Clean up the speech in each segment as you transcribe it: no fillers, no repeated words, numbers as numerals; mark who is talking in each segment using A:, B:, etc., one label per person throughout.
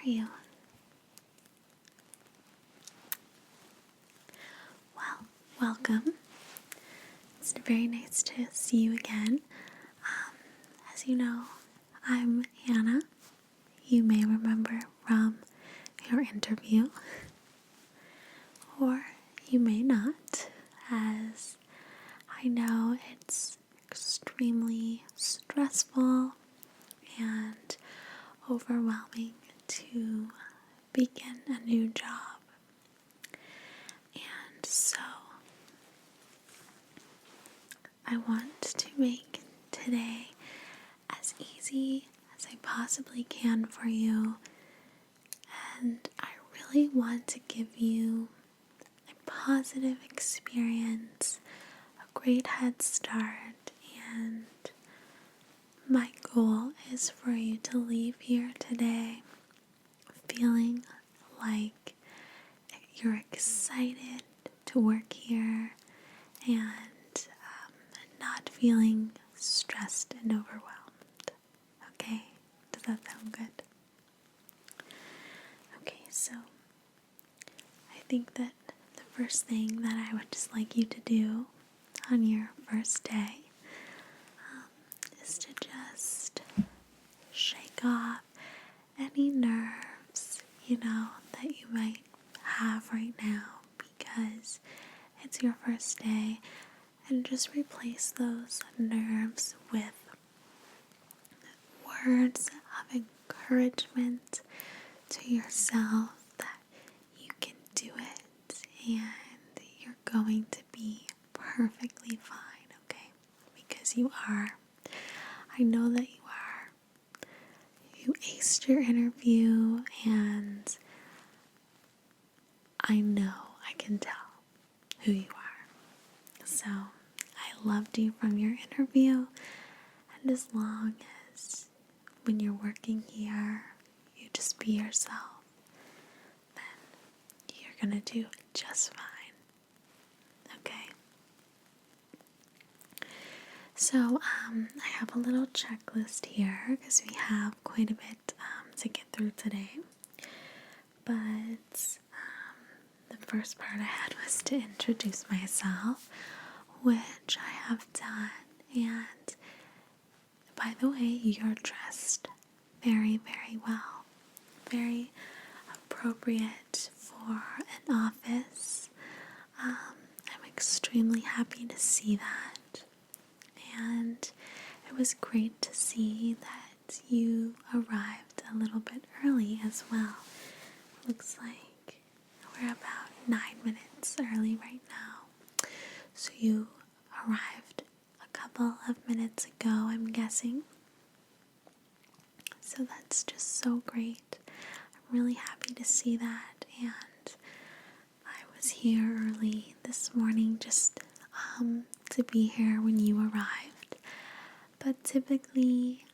A: you? Well, welcome. It's very nice to see you again. As you know, I'm Hannah. You may remember from your interview, or you may not, as I know it's extremely stressful and overwhelming to begin a new job. And so I want to make today as easy as I possibly can for you, and I really want to give you a positive experience, a great head start, and my goal is for you to leave here today feeling like you're excited to work here and not feeling stressed and overwhelmed. Okay? Does that sound good? Okay, so I think that the first thing that I would just like you to do on your first day is to just shake off any nerves, that you might have right now because it's your first day, and just replace those nerves with words of encouragement to yourself that you can do it and you're going to be perfectly fine, okay? Because you are. I know that you are. You aced your interview, and I know, I can tell who you are. So I loved you from your interview, and as long as when you're working here, you just be yourself, then you're gonna do just fine. Okay? So, I have a little checklist here because we have quite a bit to get through today. But the first part I had was to introduce myself, which I have done. And by the way, you're dressed very, very well. Very appropriate for an office. I'm extremely happy to see that. And it was great to see that you arrived a little bit early as well. Looks like we're about 9 minutes early right now. So you arrived a couple of minutes ago, I'm guessing. So that's just so great. I'm really happy to see that. And I was here early this morning just to be here when you arrived. But typically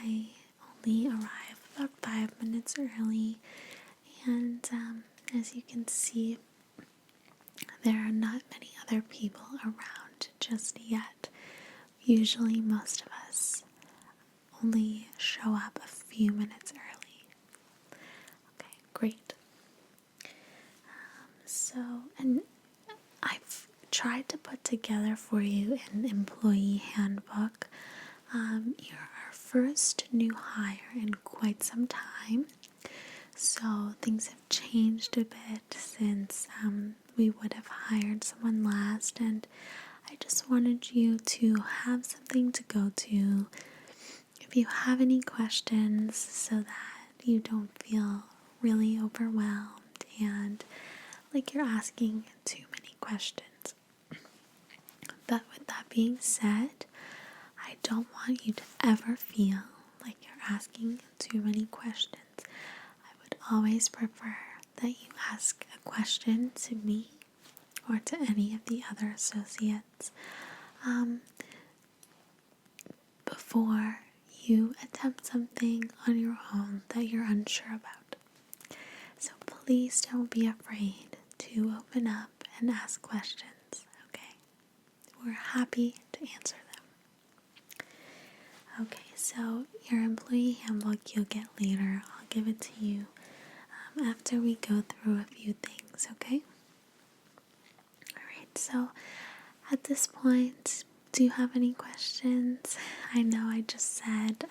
A: I only arrive about 5 minutes early. And as you can see, there are not many other people around just yet. Usually most of us only show up a few minutes early. Okay, great. And I've tried to put together for you an employee handbook. You're our first new hire in quite some time. So things have changed a bit since we would have hired someone last, and I just wanted you to have something to go to if you have any questions, so that you don't feel really overwhelmed and like you're asking too many questions. But with that being said, I don't want you to ever feel like you're asking too many questions. I would always prefer that you ask a question to me or to any of the other associates before you attempt something on your own that you're unsure about. So please don't be afraid to open up and ask questions, okay? We're happy to answer them. Okay, so your employee handbook you'll get later. I'll give it to you after we go through a few things, okay? Alright, so at this point, do you have any questions? I know I just said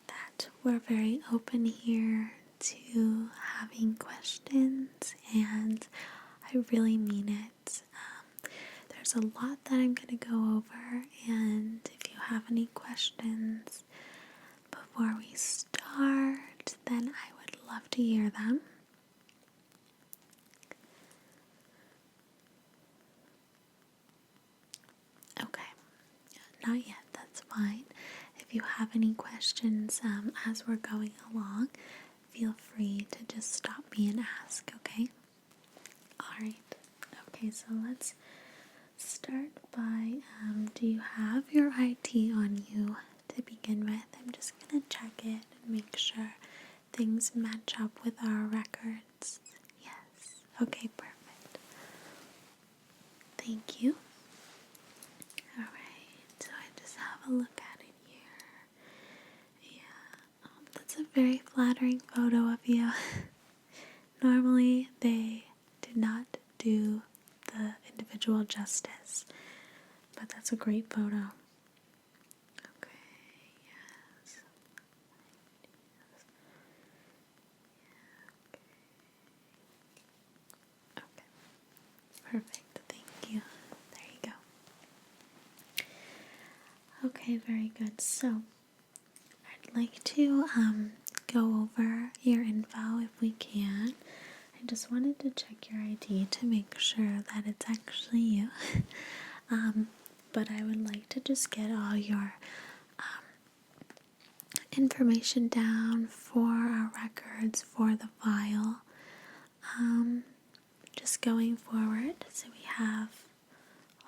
A: that we're very open here to having questions, and I really mean it. There's a lot that I'm going to go over, and if you have any questions before we start, then I would love to hear them. Okay, not yet, that's fine. If you have any questions as we're going along, feel free to just stop me and ask, okay? Alright, okay, so let's start by, do you have your ID on you to begin with? I'm just going to check it and make sure things match up with our records. Yes, okay, perfect. Thank you. Alright, so I just have a look at it here. Yeah, that's a very flattering photo of you. Normally, they did not do the individual justice, but that's a great photo. Okay, yes. Okay, perfect. Thank you. There you go. Okay, very good. So, I'd like to go over your info if we can. I just wanted to check your ID to make sure that it's actually you. But I would like to just get all your information down for our records for the file. Just going forward, so we have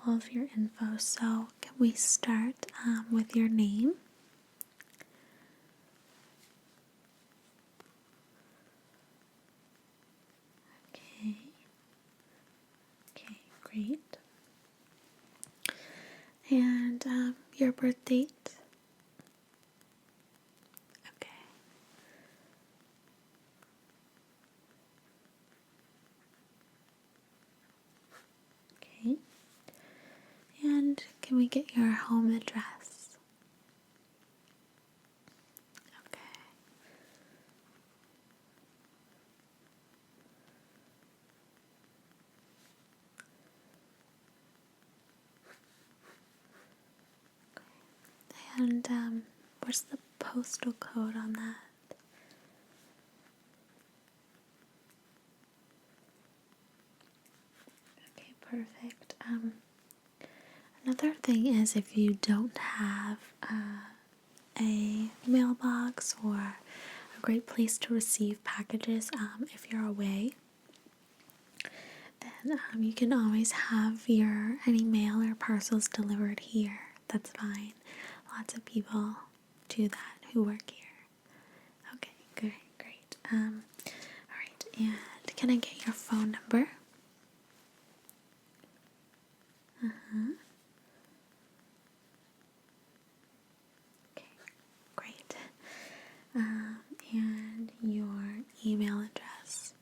A: all of your info. So can we start with your name? Okay. Okay, great. And your birth date? Okay. Okay. And can we get your home address? Okay. And what's the postal code on that? Okay, perfect. Another thing is, if you don't have a mailbox or a great place to receive packages if you're away, then you can always have your any mail or parcels delivered here. That's fine. Lots of people do that who work here. Okay, great. Alright, and can I get your phone number? Okay, great. And your email address?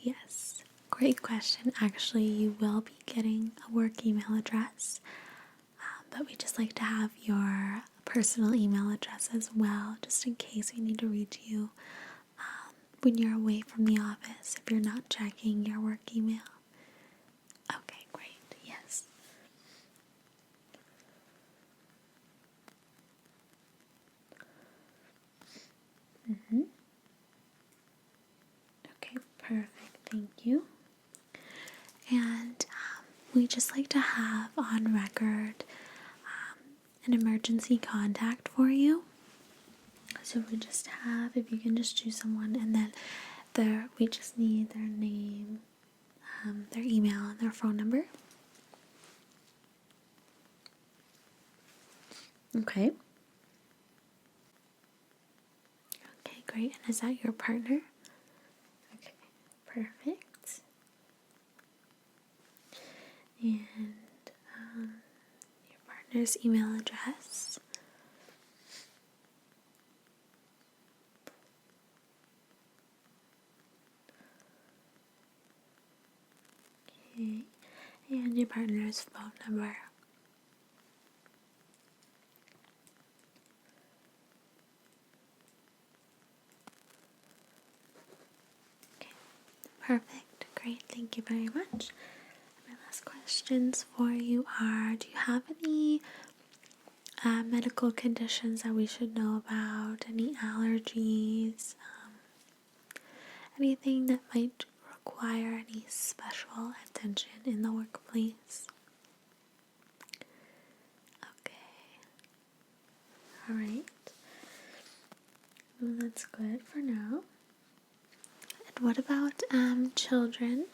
A: Yes, great question. Actually, you will be getting a work email address, but we just like to have your personal email address as well, just in case we need to reach you when you're away from the office, if you're not checking your work email. Okay, great. Yes. Okay, perfect. Thank you. And we just like to have on record an emergency contact for you. So we just have, if you can just choose someone, and then we just need their name, their email, and their phone number. Okay. Okay, great. And is that your partner? Okay, perfect. And your partner's email address. And your partner's phone number. Okay, perfect. Great. Thank you very much. My last questions for you are, do you have any medical conditions that we should know about? Any allergies? Anything that might require any special attention in the workplace? Okay. Alright. Well, that's good for now. And what about children?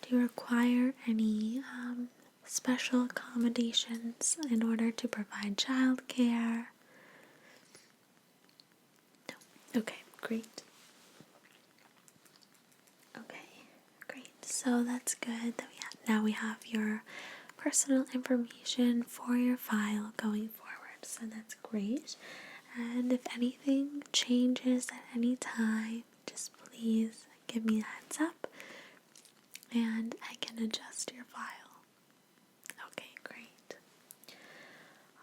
A: Do you require any special accommodations in order to provide childcare? No. Okay, great. Okay, great. So that's good that now we have your personal information for your file going forward. So that's great. And if anything changes at any time, just please give me a heads up and I can adjust your file. Okay, great.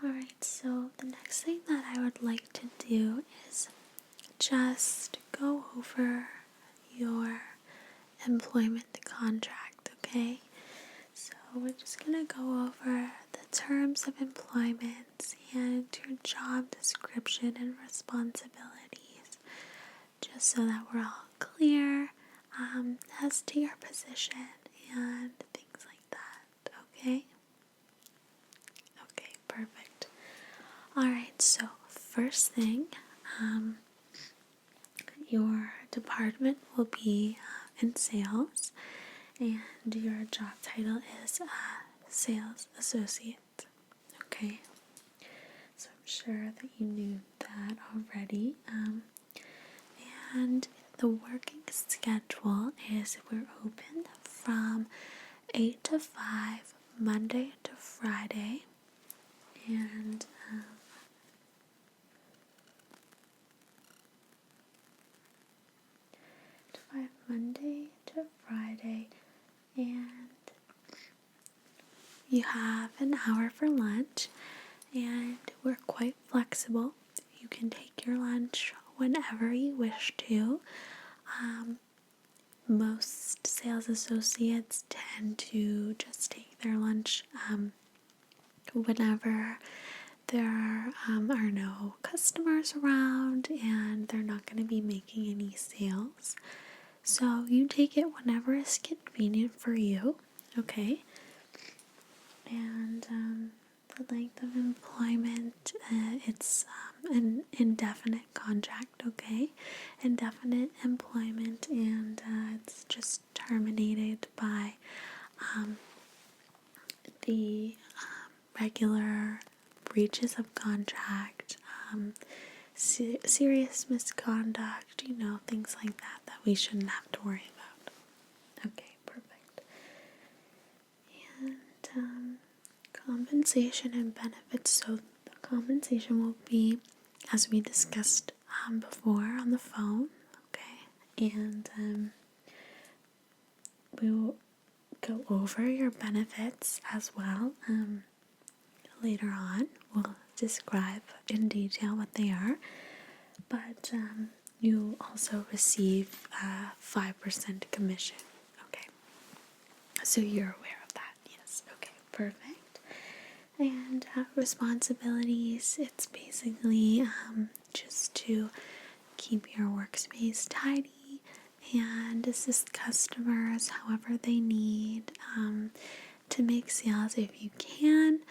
A: Alright, so the next thing that I would like to do is just go over your employment contract, okay? So we're just going to go over the terms of employment and your job description and responsibilities, just so that we're all clear as to your position and things like that, okay? Okay, perfect. Alright, so first thing, your department will be in sales, and your job title is sales associate. Okay, so I'm sure that you knew that already. And the working schedule is we're open from 8 to 5, Monday to Friday, and 5 Monday to Friday, and you have an hour for lunch, and we're quite flexible. You can take your lunch whenever you wish to. Most sales associates tend to just take their lunch whenever there are no customers around and they're not going to be making any sales. So you take it whenever is convenient for you, okay? And the length of employment, it's an indefinite contract, okay? Indefinite employment, and it's just terminated by the regular breaches of contract, serious misconduct, things like that we shouldn't have to worry about. Okay, perfect. And compensation and benefits. So the compensation will be, as we discussed before on the phone, okay? And we will go over your benefits as well later on. We'll describe in detail what they are, but you also receive 5% commission. Okay, so you're aware of that. Yes. Okay, perfect. And responsibilities, it's basically just to keep your workspace tidy and assist customers however they need, to make sales if you can,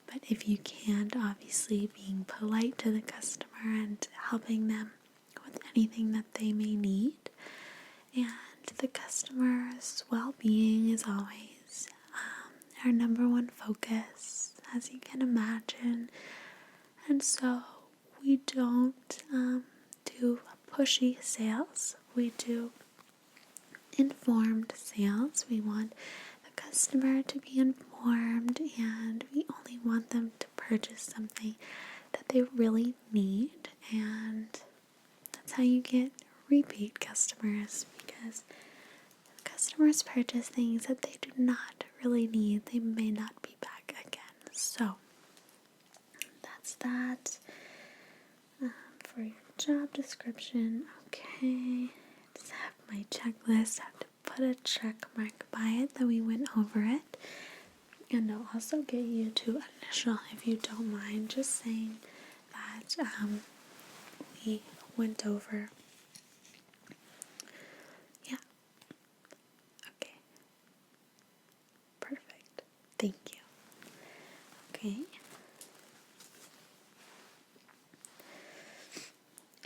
A: but if you can't, obviously being polite to the customer and helping them with anything that they may need. And the customer's well-being is always our number one focus, as you can imagine. And so we don't do pushy sales. We do informed sales. We want the customer to be informed, and we only want them to purchase something that they really need. And that's how you get repeat customers, because customers purchase things that they do not really need, they may not be back again. So that's that. For your job description, okay. Just have my checklist. Have to put a check mark by it that we went over it. And I'll also get you to initial, if you don't mind, just saying that we went over. Yeah. Okay. Perfect. Thank you. Okay.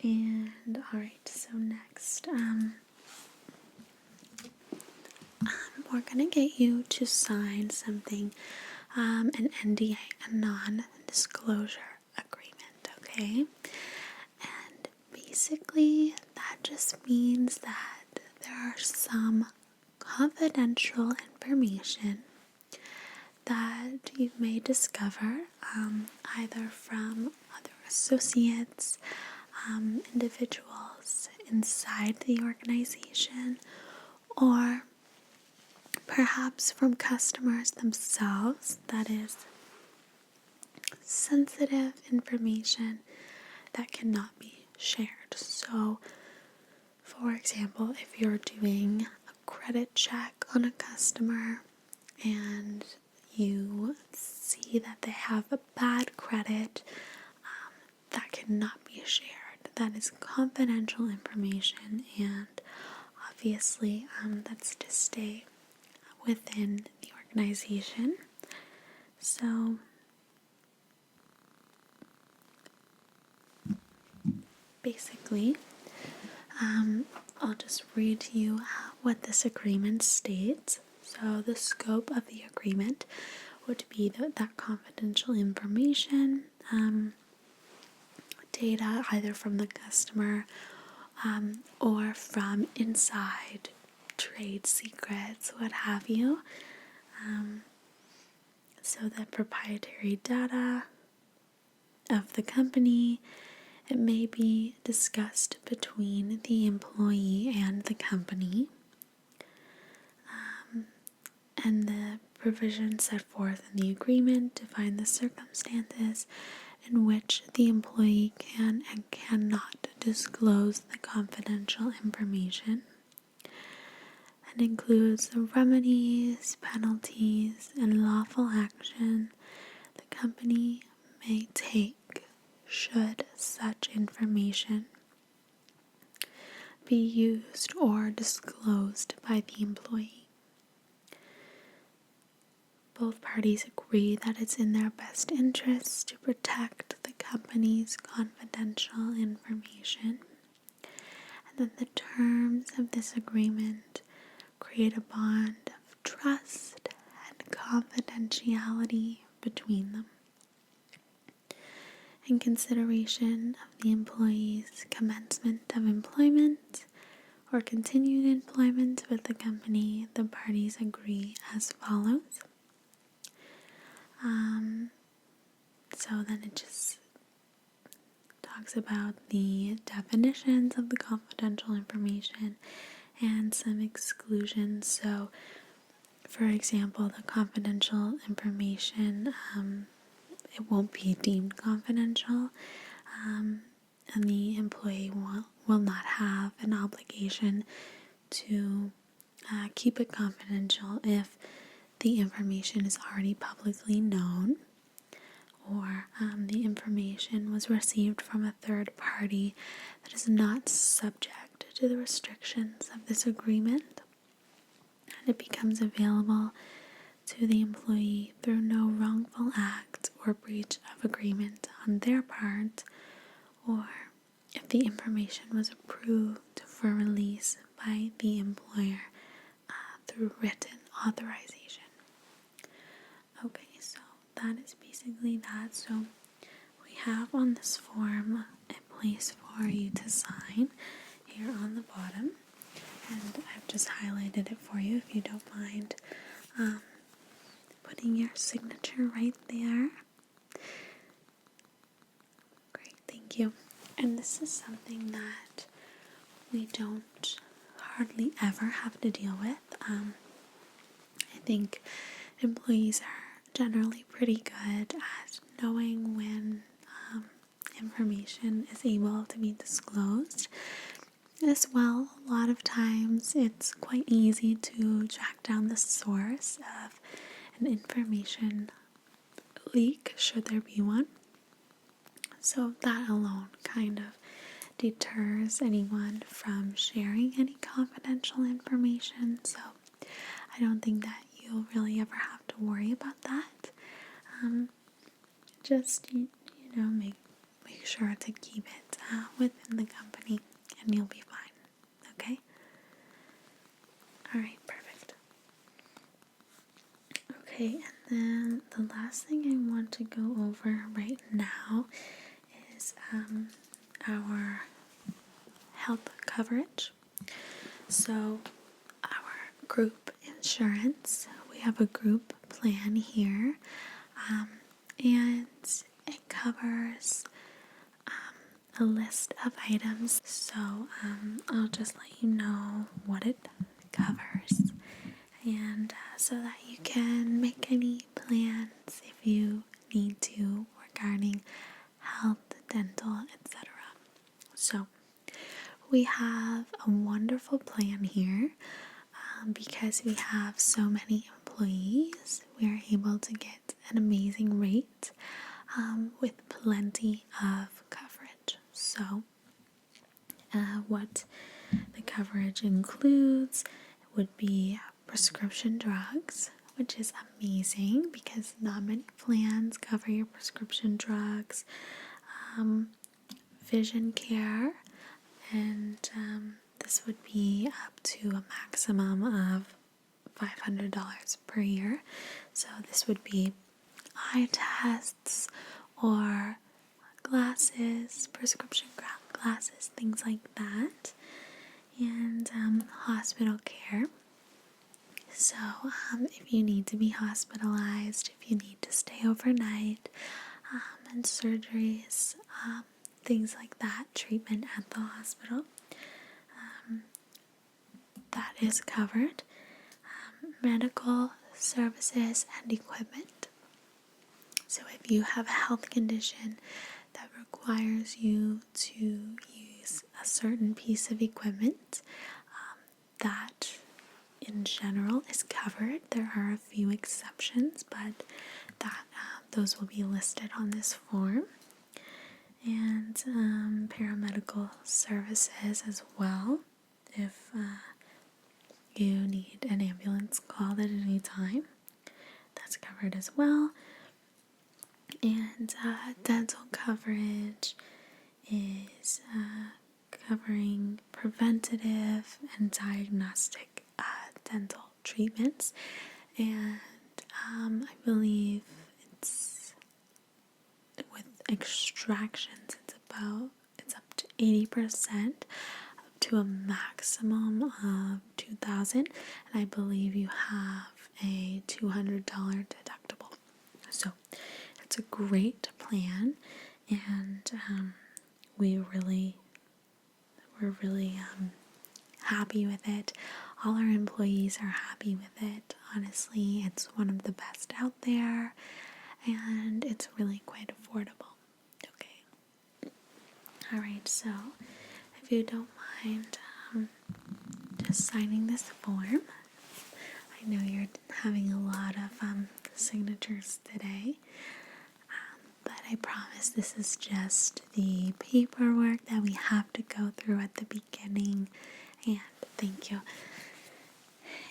A: And alright, so next, we're gonna get you to sign something, an NDA, a non-disclosure agreement, okay? And basically, that just means that there are some confidential information that you may discover, either from other associates, individuals inside the organization, or perhaps from customers themselves, that is sensitive information that cannot be shared. So, for example, if you're doing a credit check on a customer and you see that they have a bad credit, that cannot be shared. That is confidential information, and obviously that's to stay within the organization. So basically, I'll just read to you what this agreement states. So the scope of the agreement would be that confidential information, data either from the customer or from inside trade secrets, what have you. So that proprietary data of the company, it may be discussed between the employee and the company. And the provisions set forth in the agreement define the circumstances in which the employee can and cannot disclose the confidential information, and includes the remedies, penalties, and lawful action the company may take should such information be used or disclosed by the employee. Both parties agree that it's in their best interests to protect the company's confidential information, and that the terms of this agreement create a bond of trust and confidentiality between them. In consideration of the employee's commencement of employment or continued employment with the company, the parties agree as follows. So then it just talks about the definitions of the confidential information and some exclusions. So, for example, the confidential information, it won't be deemed confidential, and the employee will not have an obligation to keep it confidential if the information is already publicly known, or the information was received from a third party that is not subject to the restrictions of this agreement, and it becomes available to the employee through no wrongful act or breach of agreement on their part, or if the information was approved for release by the employer through written authorization. Okay, so that is basically that. So we have on this form a place for you to sign here on the bottom, and I've just highlighted it for you if you don't mind putting your signature right there. Great, thank you. And this is something that we don't hardly ever have to deal with. I think employees are generally pretty good at knowing when information is able to be disclosed. As well, a lot of times it's quite easy to track down the source of an information leak, should there be one. So that alone kind of deters anyone from sharing any confidential information. So I don't think that you'll really ever have to worry about that. Just, make sure to keep it within the company and you'll be fine. Okay? Alright, perfect. Okay, and then the last thing I want to go over right now is our health coverage. So, our group insurance, we have a group plan here, and it covers a list of items. So, I'll just let you know what it covers, and so that you can make any plans if you need to regarding health, dental, etc. So, we have a wonderful plan here because we have so many employees. We are able to get an amazing rate with plenty of coverage. So, what the coverage includes would be prescription drugs, which is amazing because not many plans cover your prescription drugs, vision care, and this would be up to a maximum of $500 per year. So this would be eye tests or glasses, prescription glasses, things like that, and hospital care. So if you need to be hospitalized, if you need to stay overnight, and surgeries, things like that, treatment at the hospital, that is covered. Medical services and equipment. So if you have a health condition that requires you to use a certain piece of equipment, that in general is covered. There are a few exceptions, but that those will be listed on this form. And paramedical services as well, if you need an ambulance called at any time, that's covered as well. And dental coverage is covering preventative and diagnostic dental treatments, and I believe it's with extractions, it's up to 80%, up to a maximum of $2,000, and I believe you have a $200 deductible. So it's a great plan, and we're really happy with it. All our employees are happy with it. Honestly, it's one of the best out there, and it's really quite affordable. Okay. Alright, so if you don't mind just signing this form. I know you're having a lot of signatures today, but I promise this is just the paperwork that we have to go through at the beginning, and thank you.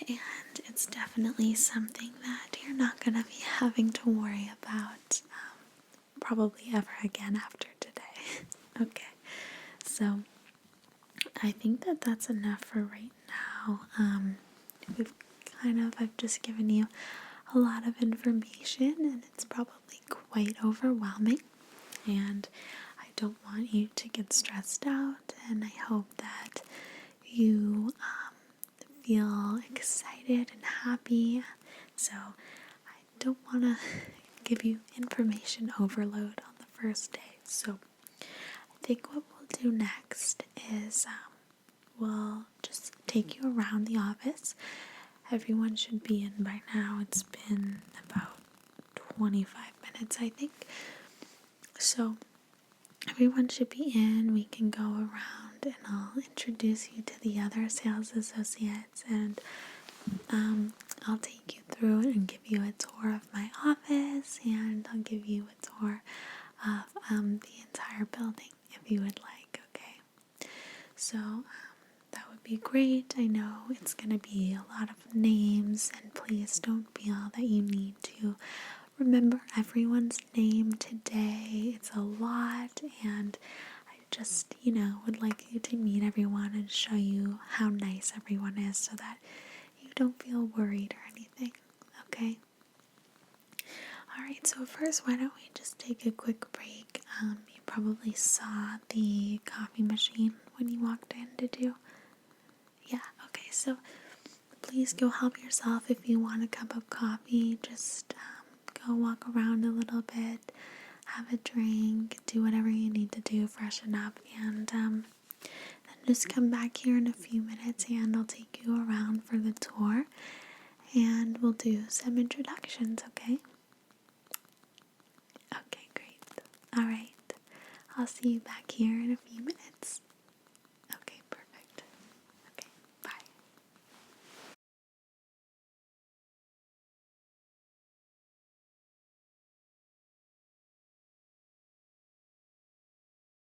A: And it's definitely something that you're not going to be having to worry about probably ever again after today. Okay, so I think that that's enough for right now. I've just given you a lot of information, and it's probably quite overwhelming, and I don't want you to get stressed out, and I hope that you feel excited and happy. So I don't want to give you information overload on the first day. So I think what we'll do next is we'll just take you around the office everyone should be in by now. It's been about 25 minutes, I think. So everyone should be in. We can go around and I'll introduce you to the other sales associates, and I'll take you through and give you a tour of my office, and I'll give you a tour of the entire building if you would like, okay? So that would be great. I know it's going to be a lot of names, and please don't feel that you need to remember everyone's name today. It's a lot, and I just, would like you to meet everyone and show you how nice everyone is so that you don't feel worried or anything, okay? Alright, so first, why don't we just take a quick break? You probably saw the coffee machine when you walked in, did you? Yeah, okay, so please go help yourself if you want a cup of coffee. Just go walk around a little bit, have a drink, do whatever you need to do, freshen up, and then just come back here in a few minutes and I'll take you around for the tour and we'll do some introductions, okay? Okay, great. Alright, I'll see you back here in a few minutes.